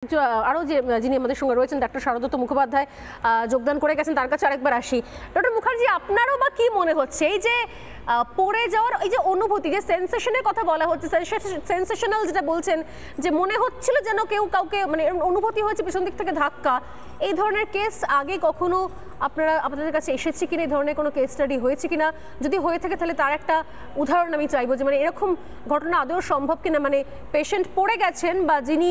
আরও যিনি আমাদের সঙ্গে রয়েছেন ডক্টর শারদত্ত মুখোপাধ্যায় যোগদান করে গেছেন, তার কাছে আরেকবার আসি। ডক্টর মুখার্জি, আপনারও বা কি মনে হচ্ছে এই যে পড়ে যাওয়ার এই যে অনুভূতি, যে সেন্সেশনের কথা বলা হচ্ছে, সেন্সেশনাল যেটা বলছেন, যে মনে হচ্ছিল যেন কেউ কাউকে মানে অনুভূতি হয়েছে পেছন দিক থেকে ধাক্কা, এই ধরনের কেস আগে কখনো আপনাদের কাছে এসেছে কিনা? এই ধরনের কোনো কেস স্টাডি হয়েছে কিনা? যদি হয়ে থাকে তাহলে তার একটা উদাহরণ আমি চাইবো, যে মানে এরকম ঘটনা আদৌ সম্ভব কিনা, মানে পেশেন্ট পড়ে গেছেন বা যিনি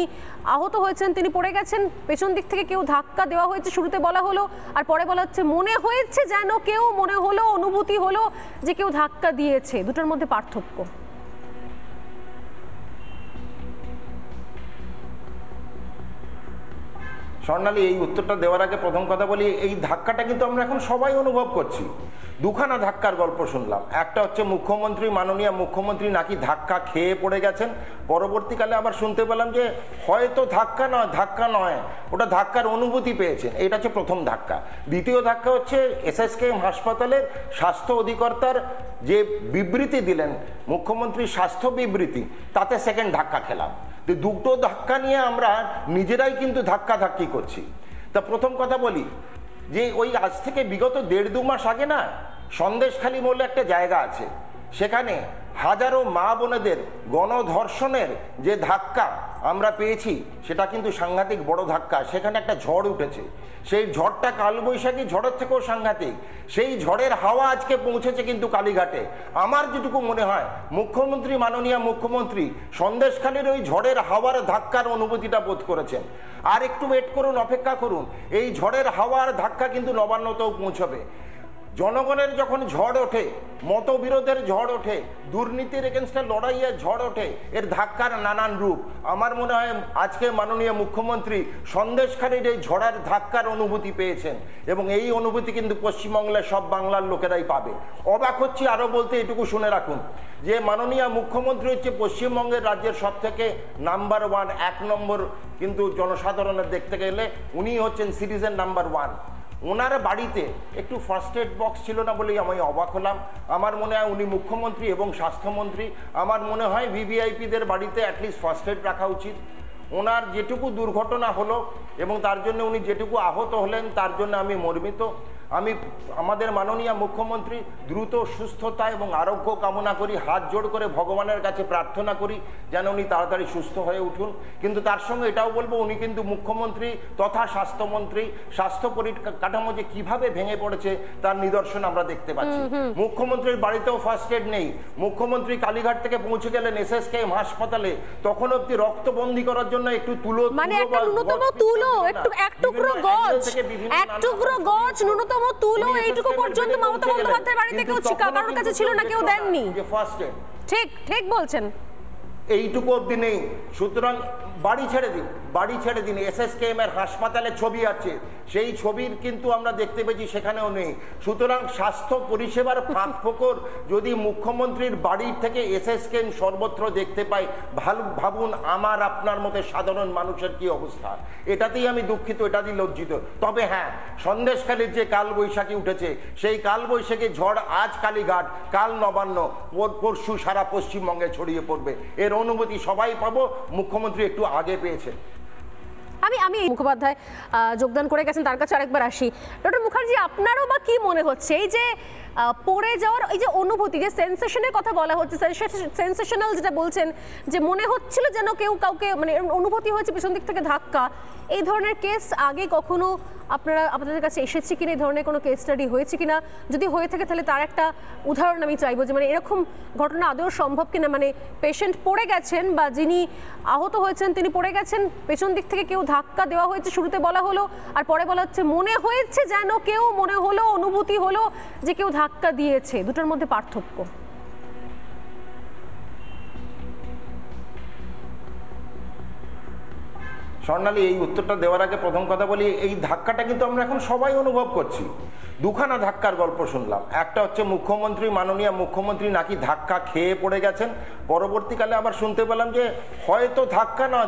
আহত হয়েছেন তিনি পড়ে গেছেন, পেছন দিক থেকে কেউ ধাক্কা দেওয়া হয়েছে, শুরুতে বলা হলো আর পরে বলা হচ্ছে মনে হয়েছে যেন কেউ, মনে হলো, অনুভূতি হলো যে কেউ ধাক্কা দিয়েছে, দুটোর মধ্যে পার্থক্য। স্বর্ণালী, এই উত্তরটা দেওয়ার আগে প্রথম কথা বলি, এই ধাক্কাটা কিন্তু আমরা এখন সবাই অনুভব করছি। দুখানা ধাক্কার গল্প শুনলাম। একটা হচ্ছে মুখ্যমন্ত্রী, মাননীয় মুখ্যমন্ত্রী নাকি ধাক্কা খেয়ে পড়ে গেছেন। পরবর্তীকালে আবার শুনতে পেলাম যে হয়তো ধাক্কা নয়, ওটা ধাক্কার অনুভূতি পেয়েছেন। এটা হচ্ছে প্রথম ধাক্কা। দ্বিতীয় ধাক্কা হচ্ছে এসএসকেএম হাসপাতালের স্বাস্থ্য অধিকর্তার যে বিবৃতি দিলেন, মুখ্যমন্ত্রীর স্বাস্থ্য বিবৃতি, তাতে সেকেন্ড ধাক্কা খেলাম। দুটো ধাক্কা নিয়ে আমরা নিজেরাই কিন্তু ধাক্কাধাক্কি করছি। তা প্রথম কথা বলি যে ওই আজ থেকে বিগত 1.5-2 মাস আগে না, সন্দেশখালী বলে একটা জায়গা আছে, সেখানে হাজারো মা বোনেদের গণধর্ষণের যে ধাক্কা আমরা পেয়েছি, সেটা কিন্তু সাংঘাতিক বড় ধাক্কা। সেখানে একটা ঝড় উঠেছে, সেই ঝড়টা কালবৈশাখী ঝড়ের থেকেও সাংঘাতিক। সেই ঝড়ের হাওয়া আজকে পৌঁছেছে কিন্তু কালীঘাটে। আমার যেটুকু মনে হয়, মুখ্যমন্ত্রী, মাননীয় মুখ্যমন্ত্রী সন্দেশখালীর ওই ঝড়ের হাওয়ার ধাক্কার অনুভূতিটা বোধ করেছেন। আর একটু ওয়েট করুন, অপেক্ষা করুন, এই ঝড়ের হাওয়ার ধাক্কা কিন্তু নবান্নতেও পৌঁছবে। জনগণের যখন ঝড় ওঠে, মতবিরোধের ঝড় ওঠে, দুর্নীতির এগেনস্টে লড়াইয়ের ঝড় ওঠে, এর ধাক্কার নানান রূপ। আমার মনে হয় আজকে মাননীয় মুখ্যমন্ত্রী সন্দেশখালীর এই ঝড়ের ধাক্কার অনুভূতি পেয়েছেন, এবং এই অনুভূতি কিন্তু পশ্চিমবাংলার সব বাংলার লোকেরাই পাবে। অবাক হচ্ছি আরও বলতে, এটুকু শুনে রাখুন যে মাননীয় মুখ্যমন্ত্রী হচ্ছে পশ্চিমবঙ্গের রাজ্যের সব থেকে নাম্বার 1, 1 নম্বর, কিন্তু জনসাধারণের দেখতে গেলে উনি হচ্ছেন সিটিজেন নাম্বার 1। ওনার বাড়িতে একটু ফার্স্ট এড বক্স ছিল না বলেই আমি অবাক হলাম। আমার মনে হয় উনি মুখ্যমন্ত্রী এবং স্বাস্থ্যমন্ত্রী, আমার মনে হয় ভিভিআইপিদের বাড়িতে অ্যাটলিস্ট ফার্স্ট এড রাখা উচিত। ওনার যেটুকু দুর্ঘটনা হলো এবং তার জন্য উনি যেটুকু আহত হলেন, তার জন্য আমি মর্মিত। আমি আমাদের মাননীয় মুখ্যমন্ত্রী দ্রুত সুস্থতা এবং আরোগ্য কামনা করি, হাত জোড় করে ভগবানের কাছে প্রার্থনা করি যেন উনি তাড়াতাড়ি সুস্থ হয়ে উঠুন। কিন্তু তার সঙ্গে এটাও বলবো, উনি কিন্তু মুখ্যমন্ত্রী তথা স্বাস্থ্যমন্ত্রী। স্বাস্থ্য পরিকাঠামো যে কিভাবে ভেঙে পড়েছে তার নিদর্শন আমরা দেখতে পাচ্ছি। মুখ্যমন্ত্রীর বাড়িতেও ফার্স্ট এড নেই। মুখ্যমন্ত্রী কালীঘাট থেকে পৌঁছে গেলেন এসএসকেএম হাসপাতালে, তখন অব্দি রক্তবন্দি করার জন্য একটু তুলো, মানে একটা ন্যূনতম তুলো, এক টুকরো গজ ন্যূনতম তুলো, এইটুকু পর্যন্ত মমতা বন্দ্যোপাধ্যায়ের বাড়িতে কেউ কারোর কাছে ছিল না, কেউ দেননি। ঠিক বলছেন, এইটুকু অব্দি নেই। সুতরাং বাড়ি ছেড়ে দিন। এসএসকেএম এর হাসপাতালে ছবি আছে, সেই ছবির কিন্তু আমরা দেখতে পেয়েছি সেখানেও নেই। সুতরাং স্বাস্থ্য পরিষেবার ফাঁক ফোকর যদি মুখ্যমন্ত্রীর বাড়ির থেকে এসএসকেএম সর্বত্র দেখতে পাই, ভাবুন আমার আপনার মতো সাধারণ মানুষের কি অবস্থা। এটাতেই আমি দুঃখিত, এটাতেই লজ্জিত। তবে হ্যাঁ, সন্দেশখালীর যে কালবৈশাখী উঠেছে, সেই কালবৈশাখী ঝড় আজ কালীঘাট, কাল নবান্ন, পরশু সারা পশ্চিমবঙ্গে ছড়িয়ে পড়বে। এর অনুভূতি সবাই পাবো, মুখ্যমন্ত্রী একটু আগে পেয়েছেন। আমি মুখোপাধ্যায় যোগদান করে গেছেন, তার কাছে আরেকবার আসি। ডক্টর মুখার্জি, আপনারও বা কি মনে হচ্ছে এই যে পড়ে যাওয়ার এই যে অনুভূতি, যে সেন্সেশনের কথা বলা হচ্ছে, সেন্সেশনাল যেটা বলছেন, যে মনে হচ্ছিল যেন কেউ কাউকে মানে অনুভূতি হয়েছে পেছন দিক থেকে ধাক্কা, এই ধরনের কেস আগে কখনো আপনাদের কাছে এসেছে কিনা? এই ধরনের কোনো কেস স্টাডি হয়েছে কিনা? যদি হয়ে থাকে তাহলে তার একটা উদাহরণ আমি চাইবো, যে মানে এরকম ঘটনা আদৌ সম্ভব কিনা, মানে পেশেন্ট পড়ে গেছেন বা যিনি আহত হয়েছেন তিনি পড়ে গেছেন, পেছন দিক থেকে কেউ ধাক্কা দেওয়া হয়েছে, শুরুতে বলা হলো আর পরে বলা হচ্ছে মনে হয়েছে যেন কেউ, মনে হলো, অনুভূতি হলো যে কেউ ধাক্কা দিয়েছে, দুটোর মধ্যে পার্থক্য। স্বর্ণালী, এই উত্তরটা দেওয়ার আগে প্রথম কথা বলি, এই ধাক্কাটা কিন্তু আমরা এখন সবাই অনুভব করছি। দুখানা ধাক্কার গল্প শুনলাম। একটা হচ্ছে মুখ্যমন্ত্রী, মাননীয় মুখ্যমন্ত্রী নাকি ধাক্কা খেয়ে পড়ে গেছেন। পরবর্তীকালে আবার শুনতে পেলাম যে হয়তো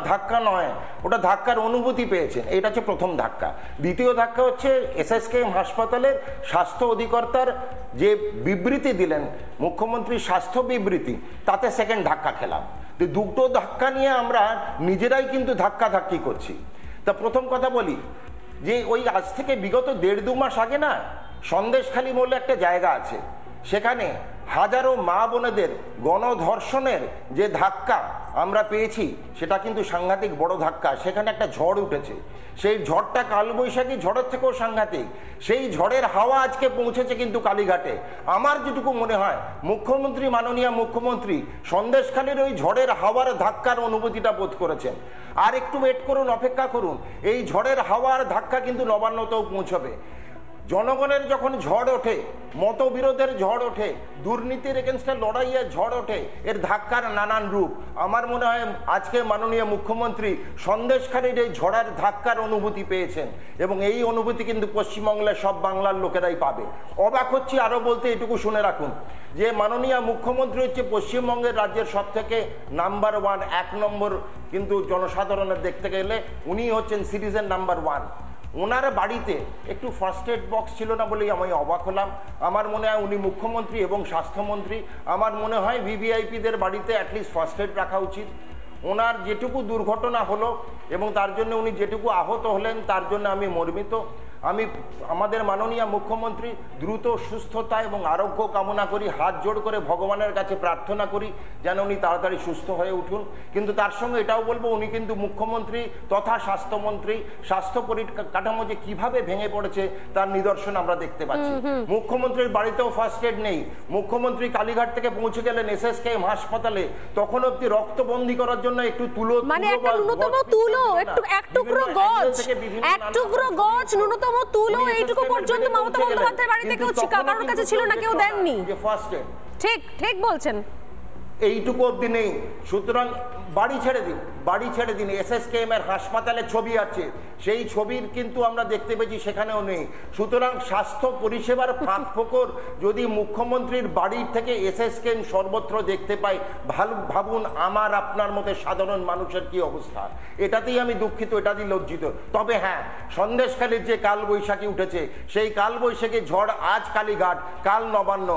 ধাক্কা নয়, ওটা ধাক্কার অনুভূতি পেয়েছেন। এটা হচ্ছে প্রথম ধাক্কা। দ্বিতীয় ধাক্কা হচ্ছে এসএসকেএম হাসপাতালের স্বাস্থ্য অধিকর্তার যে বিবৃতি দিলেন, মুখ্যমন্ত্রীর স্বাস্থ্য বিবৃতি, তাতে সেকেন্ড ধাক্কা খেলাম। তো দুটো ধাক্কা নিয়ে আমরা নিজেরাই কিন্তু ধাক্কাধাক্কি করছি। তা প্রথম কথা বলি যে ওই আজ থেকে বিগত 1.5-2 মাস আগে না সন্দেশখালী বলে একটা জায়গা আছে, সেখানে হাজারো মা বোনেদের গণধর্ষণের যে ধাক্কা আমরা পেয়েছি সেটা কিন্তু সাংঘাতিক বড় ধাক্কা। সেখানে একটা ঝড় উঠেছে, সেই ঝড়টা কালবৈশাখী ঝড়ের থেকেও সাংঘাতিক। সেই ঝড়ের হাওয়া আজকে পৌঁছেছে কিন্তু কালীঘাটে। আমার যেটুকু মনে হয় মুখ্যমন্ত্রী, মাননীয় মুখ্যমন্ত্রী সন্দেশখালীর ওই ঝড়ের হাওয়ার ধাক্কার অনুভূতিটা বোধ করেছেন। আর একটু ওয়েট করুন, অপেক্ষা করুন, এই ঝড়ের হাওয়ার ধাক্কা কিন্তু নবান্নতেও পৌঁছবে। জনগণের যখন ঝড় ওঠে, মতবিরোধের ঝড় ওঠে, দুর্নীতির এগেনস্টে লড়াইয়ের ঝড় ওঠে, এর ধাক্কার নানান রূপ। আমার মনে হয় আজকে মাননীয় মুখ্যমন্ত্রী সন্দেশখালীর এই ঝড়ের ধাক্কার অনুভূতি পেয়েছেন এবং এই অনুভূতি কিন্তু পশ্চিমবাংলার সব বাংলার লোকেরাই পাবে। অবাক হচ্ছি আরও বলতে, এটুকু শুনে রাখুন যে মাননীয় মুখ্যমন্ত্রী হচ্ছে পশ্চিমবঙ্গের রাজ্যের সব থেকে নাম্বার 1, 1 নম্বর কিন্তু জনসাধারণের দেখতে গেলে উনি হচ্ছেন সিটিজেন নাম্বার 1। ওনার বাড়িতে একটু ফার্স্ট এড বক্স ছিল না বলেই আমি অবাক হলাম। আমার মনে হয় উনি মুখ্যমন্ত্রী এবং স্বাস্থ্যমন্ত্রী, আমার মনে হয় ভিভিআইপিদের বাড়িতে অ্যাটলিস্ট ফার্স্ট এড রাখা উচিত। ওনার যেটুকু দুর্ঘটনা হলো এবং তার জন্য উনি যেটুকু আহত হলেন তার জন্য আমি মর্মিত। আমি আমাদের মাননীয় মুখ্যমন্ত্রী দ্রুত সুস্থতা এবং আরোগ্য কামনা করি, হাত জোড় করে ভগবানের কাছে প্রার্থনা করি যেন উনি তাড়াতাড়ি সুস্থ হয়ে উঠুন। কিন্তু তার সঙ্গে এটাও বলবো উনি কিন্তু মুখ্যমন্ত্রী তথা স্বাস্থ্যমন্ত্রী, স্বাস্থ্য পরিকাঠামো যে কিভাবে ভেঙে পড়েছে তার নিদর্শন আমরা দেখতে পাচ্ছি। মুখ্যমন্ত্রীর বাড়িতেও ফার্স্ট এড নেই। মুখ্যমন্ত্রী কালীঘাট থেকে পৌঁছে গেলেন SSKM হাসপাতালে, তখন অব্দি রক্তবন্দি করার জন্য একটু তুলো, মানে একটা ন্যূনতম তুলো, এক টুকরো গজ, এক টুকরো গজ, ন্যূনতম তুলো, এইটুকু পর্যন্ত মমতা বন্দ্যোপাধ্যায়ের বাড়িতে কেউ কারোর কাছে ছিল না, কেউ দেননি। ঠিক ঠিক বলছেন, এইটুকু অব্দি নেই। সুতরাং বাড়ি ছেড়ে দিন, বাড়ি ছেড়ে দিন। SSKM এর হাসপাতালে ছবি আছে, সেই ছবির কিন্তু আমরা দেখতে পেয়েছি সেখানেও নেই। সুতরাং স্বাস্থ্য পরিষেবার ফাঁক ফোকর যদি মুখ্যমন্ত্রীর বাড়ির থেকে SSKM সর্বত্র দেখতে পাই, ভাবুন আমার আপনার মতো সাধারণ মানুষের কি অবস্থা। এটাতেই আমি দুঃখিত, এটাতেই লজ্জিত। তবে হ্যাঁ, সন্দেশখালীর যে কালবৈশাখী উঠেছে, সেই কালবৈশাখী ঝড় আজ কালীঘাট, কাল নবান্ন,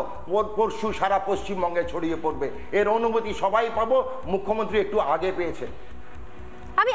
পরশু সারা পশ্চিমবঙ্গে ছড়িয়ে পড়বে। এর অনুভূতি সবাই পাবো, মুখ্যমন্ত্রী একটু আগে পেয়েছে। আমি